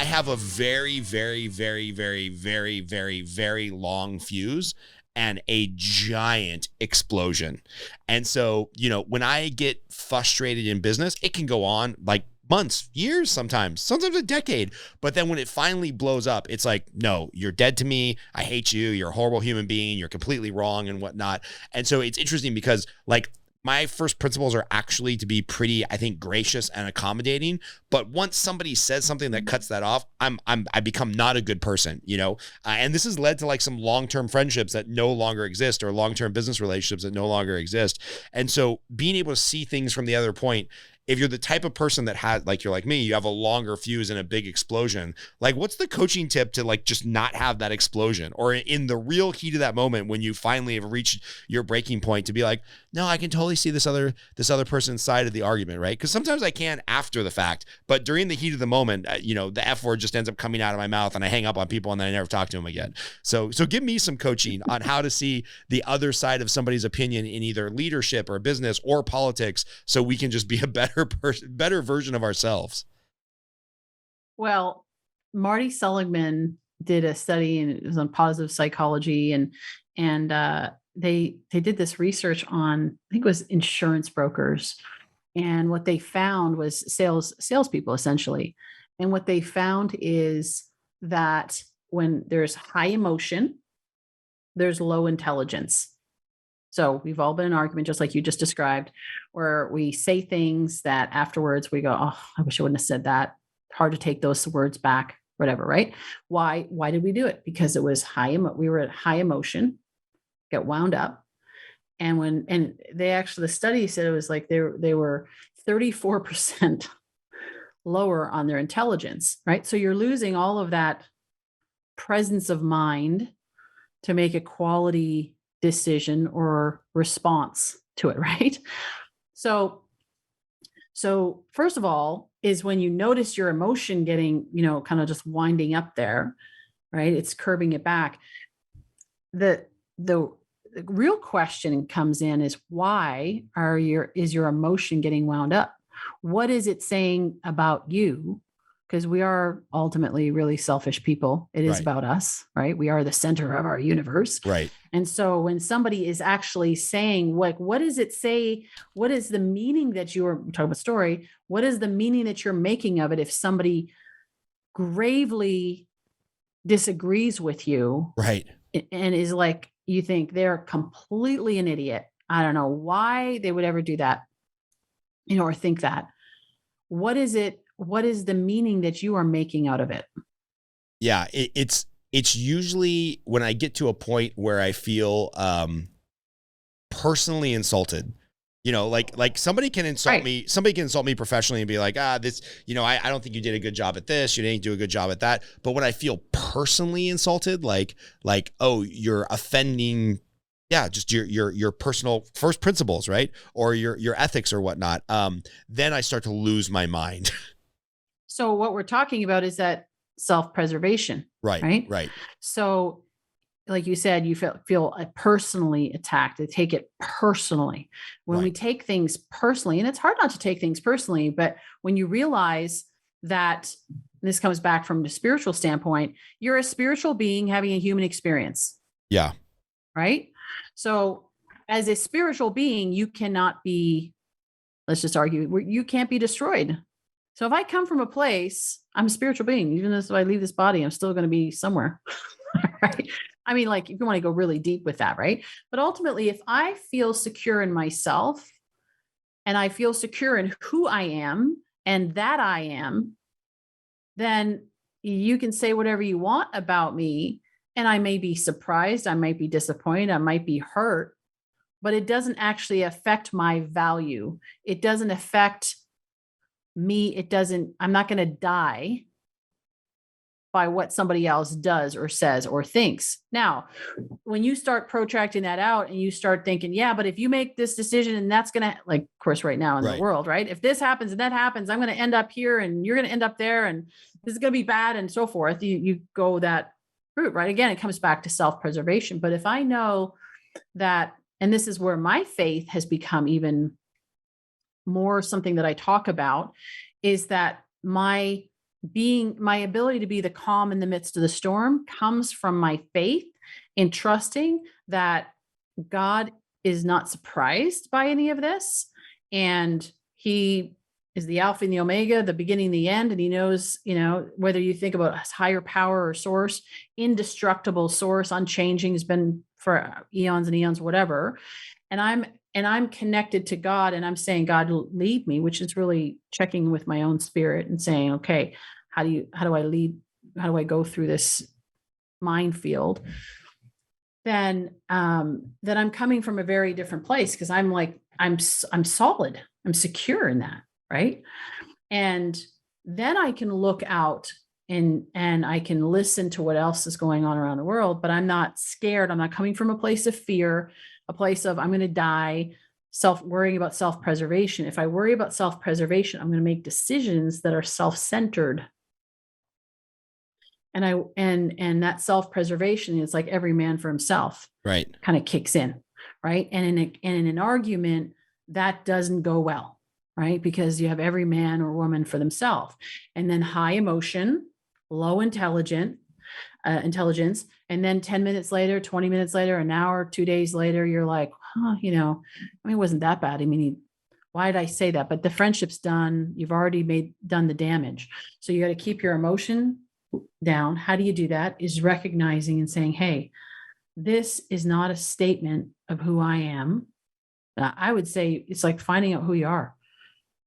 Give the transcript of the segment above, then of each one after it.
I have a very, very, very, very, very, very, very long fuse and a giant explosion. And so, when I get frustrated in business, it can go on like months, years, sometimes a decade. But then when it finally blows up, it's like, no, you're dead to me. I hate you. You're a horrible human being. You're completely wrong and whatnot. And so it's interesting because like, my first principles are actually to be pretty, I think, gracious and accommodating. But once somebody says something that cuts that off, I become not a good person, and this has led to like some long-term friendships that no longer exist, or long-term business relationships that no longer exist. And so being able to see things from the other point, if you're the type of person that has, like, you're like me, you have a longer fuse and a big explosion, like what's the coaching tip to like just not have that explosion, or in the real heat of that moment when you finally have reached your breaking point, to be like, no, I can totally see this other person's side of the argument, right? Because sometimes I can after the fact, but during the heat of the moment, the F word just ends up coming out of my mouth and I hang up on people and then I never talk to them again. So give me some coaching on how to see the other side of somebody's opinion in either leadership or business or politics, so we can just be a better version of ourselves. Well, Marty Seligman did a study, and it was on positive psychology, and they did this research on, I think it was insurance brokers, and what they found was salespeople essentially, and what they found is that when there's high emotion, there's low intelligence. So we've all been in an argument, just like you just described, where we say things that afterwards we go, oh, I wish I wouldn't have said that. Hard to take those words back, whatever, right? Why did we do it? Because it was we were at high emotion, get wound up. And the study said it was like they were 34% lower on their intelligence, right? So you're losing all of that presence of mind to make a quality decision or response to it, right? So first of all is when you notice your emotion getting, kind of just winding up there, right? It's curbing it back. The real question comes in is, why is your emotion getting wound up? What is it saying about you? Because we are ultimately really selfish people. It is about us, right? We are the center of our universe. Right. And so when somebody is actually saying, like, what does it say? What is the meaning that you're talking about story? What is the meaning that you're making of it? If somebody gravely disagrees with you, right, and is like, you think they're completely an idiot. I don't know why they would ever do that, or think that. What is it? What is the meaning that you are making out of it? Yeah, it's usually when I get to a point where I feel personally insulted. Like somebody can insult me. Somebody can insult me professionally and be like, this, I don't think you did a good job at this. You didn't do a good job at that. But when I feel personally insulted, like, oh, you're offending, just your personal first principles, right? Or your ethics or whatnot. Then I start to lose my mind. So what we're talking about is that self-preservation, right? Right. So like you said, you feel personally attacked. They take it personally. When we take things personally, and it's hard not to take things personally, but when you realize that, this comes back from the spiritual standpoint, you're a spiritual being having a human experience. Yeah. Right? So as a spiritual being, you cannot be, let's just argue, you can't be destroyed. So if I come from a place, I'm a spiritual being. Even if I leave this body, I'm still going to be somewhere. Right? I mean, like, if you want to go really deep with that, right? But ultimately, if I feel secure in myself and I feel secure in who I am and that I am, then you can say whatever you want about me. And I may be surprised. I might be disappointed. I might be hurt, but it doesn't actually affect my value. It doesn't affect me. I'm not going to die by what somebody else does or says or thinks. Now, when you start protracting that out and you start thinking, yeah, but if you make this decision and that's going to, like, of course, right now in the world, right? If this happens and that happens, I'm going to end up here and you're going to end up there and this is going to be bad and so forth. You go that route, right? Again, it comes back to self-preservation. But if I know that, and this is where my faith has become even more something that I talk about, is that my being my ability to be the calm in the midst of the storm comes from my faith in trusting that God is not surprised by any of this. And he is the Alpha and the Omega, the beginning, the end. And he knows, whether you think about higher power or source, indestructible source, unchanging, has been for eons and eons, whatever. And I'm connected to God, and I'm saying, God, lead me, which is really checking with my own spirit and saying, okay, how do I lead? How do I go through this minefield? Then I'm coming from a very different place, because I'm like, I'm solid, I'm secure in that, right? And then I can look out and I can listen to what else is going on around the world, but I'm not scared. I'm not coming from a place of fear, a place of I'm going to die, worrying about self-preservation. If I worry about self-preservation, I'm going to make decisions that are self-centered. And that self-preservation is like every man for himself, right? Kind of kicks in, right? And in an argument, that doesn't go well, right? Because you have every man or woman for themselves, and then high emotion, low intelligence, and then 10 minutes later, 20 minutes later, an hour, 2 days later, you're like, it wasn't that bad. I mean, why did I say that? But the friendship's done. You've already done the damage. So you got to keep your emotion down. How do you do that? Is recognizing and saying, hey, this is not a statement of who I am. I would say it's like finding out who you are.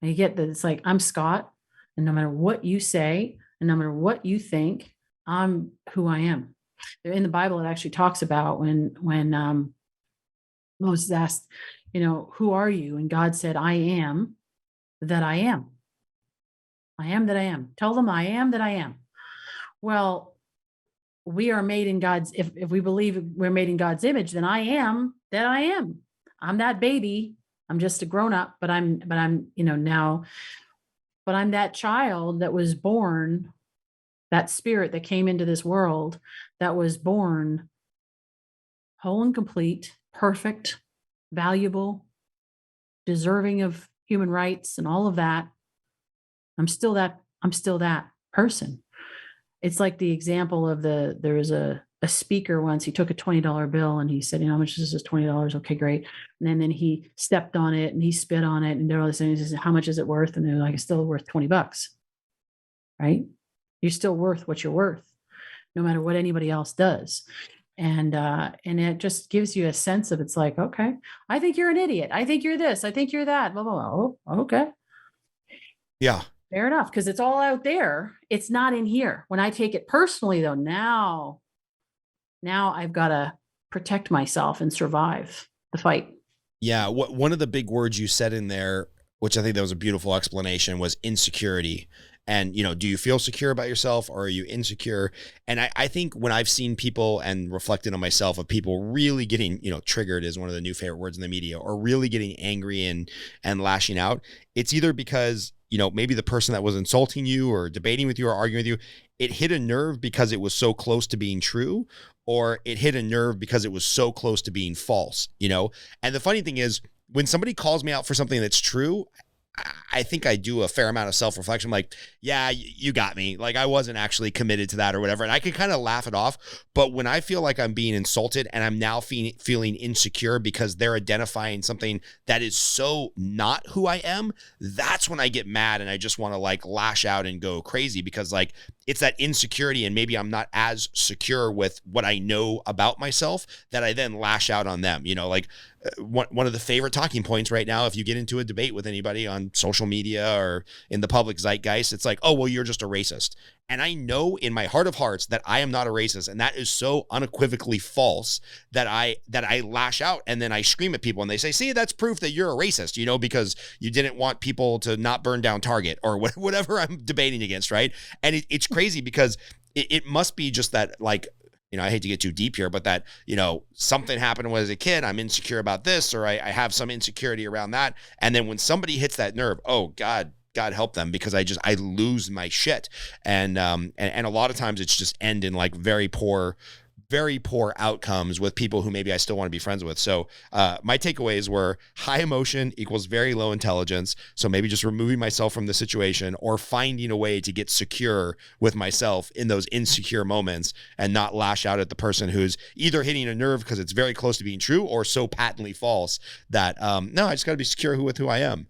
And you get that it's like, I'm Scott, and no matter what you say, and no matter what you think, I'm who I am. In the Bible, it actually talks about when Moses asked, who are you? And God said, I am that I am. I am that I am. Tell them I am that I am. Well, we are made in God's, if we believe we're made in God's image, then I am that I am. I'm that baby. I'm just a grown up, but I'm now, but I'm that child that was born, that spirit that came into this world, that was born whole and complete, perfect, valuable, deserving of human rights and all of that. I'm still that person. It's like the example of there was a speaker once. He took a $20 bill and he said, how much is this? $20. Okay, great. And then he stepped on it and he spit on it and did all this. And he says, how much is it worth? And they're like, it's still worth $20, right? You're still worth what you're worth, no matter what anybody else does. And it just gives you a sense of, it's like, okay, I think you're an idiot. I think you're this. I think you're that. Blah, blah, blah. Oh, okay. Yeah. Fair enough, because it's all out there. It's not in here. When I take it personally, though, now I've got to protect myself and survive the fight. Yeah. One of the big words you said in there, which I think that was a beautiful explanation, was insecurity. And, do you feel secure about yourself, or are you insecure? And I think when I've seen people, and reflected on myself, of people really getting, triggered is one of the new favorite words in the media, or really getting angry and lashing out, it's either because, maybe the person that was insulting you or debating with you or arguing with you, it hit a nerve because it was so close to being true, or it hit a nerve because it was so close to being false, And the funny thing is, when somebody calls me out for something that's true, I think I do a fair amount of self-reflection. I'm like, yeah, you got me. Like, I wasn't actually committed to that or whatever. And I can kind of laugh it off. But when I feel like I'm being insulted and I'm now feeling insecure because they're identifying something that is so not who I am, that's when I get mad and I just want to like lash out and go crazy, because like it's that insecurity, and maybe I'm not as secure with what I know about myself that I then lash out on them. Like one of the favorite talking points right now, if you get into a debate with anybody on social media or in the public zeitgeist, it's like, oh, well, you're just a racist. And I know in my heart of hearts that I am not a racist. And that is so unequivocally false that I lash out and then I scream at people and they say, see, that's proof that you're a racist, because you didn't want people to not burn down Target or whatever I'm debating against. Right. And it's crazy because it must be just that, like, I hate to get too deep here, but that, something happened when I was a kid, I'm insecure about this, or I have some insecurity around that. And then when somebody hits that nerve, oh God help them, because I lose my shit. And a lot of times it's just end in like very poor very poor outcomes with people who maybe I still want to be friends with. So my takeaways were high emotion equals very low intelligence. So maybe just removing myself from the situation or finding a way to get secure with myself in those insecure moments and not lash out at the person who's either hitting a nerve because it's very close to being true or so patently false that, no, I just got to be secure with who I am.